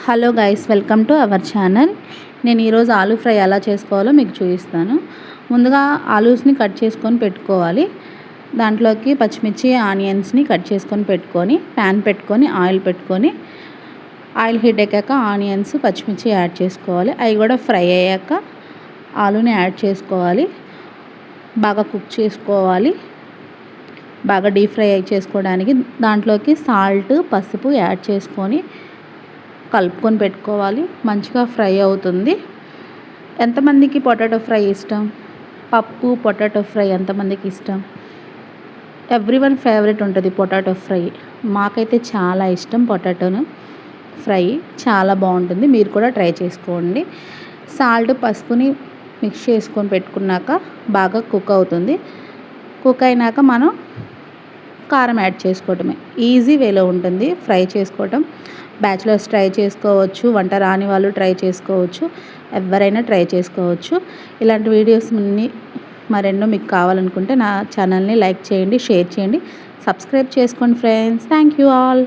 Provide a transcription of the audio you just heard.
Hello guys, welcome to our channel. నేను ఈరోజు aloo fry ఎలా చేసుకోవాలో మీకు చూపిస్తాను. ముందుగా ఆలూస్ని కట్ చేసుకొని పెట్టుకోవాలి. దాంట్లోకి పచ్చిమిర్చి ఆనియన్స్ని కట్ చేసుకొని పెట్టుకొని ప్యాన్ పెట్టుకొని ఆయిల్ పెట్టుకొని ఆయిల్ హీట్ ఎక్కాక ఆనియన్స్ పచ్చిమిర్చి యాడ్ చేసుకోవాలి. అవి కూడా ఫ్రై అయ్యాక ఆలూని యాడ్ చేసుకోవాలి. బాగా కుక్ చేసుకోవాలి. బాగా డీప్ ఫ్రై చేసుకోవడానికి దాంట్లోకి సాల్ట్ పసుపు యాడ్ చేసుకొని కలుపుకొని పెట్టుకోవాలి. మంచిగా ఫ్రై అవుతుంది. ఎంతమందికి పొటాటో ఫ్రై ఇష్టం? పప్పు పొటాటో ఫ్రై ఎంతమందికి ఇష్టం? ఎవ్రీవన్ ఫేవరెట్ ఉంటుంది పొటాటో ఫ్రై. మాకైతే చాలా ఇష్టం పొటాటోను ఫ్రై, చాలా బాగుంటుంది. మీరు కూడా ట్రై చేసుకోండి. సాల్ట్ పసుపుని మిక్స్ చేసుకొని పెట్టుకున్నాక బాగా కుక్ అవుతుంది. కుక్ అయినాక మనం కారం యాడ్ చేసుకోవటమే. ఈజీ వేలో ఉంటుంది ఫ్రై చేసుకోవటం. బ్యాచిలర్స్ ట్రై చేసుకోవచ్చు, వంట రాని వాళ్ళు ట్రై చేసుకోవచ్చు, ఎవరైనా ట్రై చేసుకోవచ్చు. ఇలాంటి వీడియోస్ మరెన్నో మీకు కావాలనుకుంటే నా ఛానల్ని లైక్ చేయండి, షేర్ చేయండి, సబ్స్క్రైబ్ చేసుకోండి ఫ్రెండ్స్. Thank you all.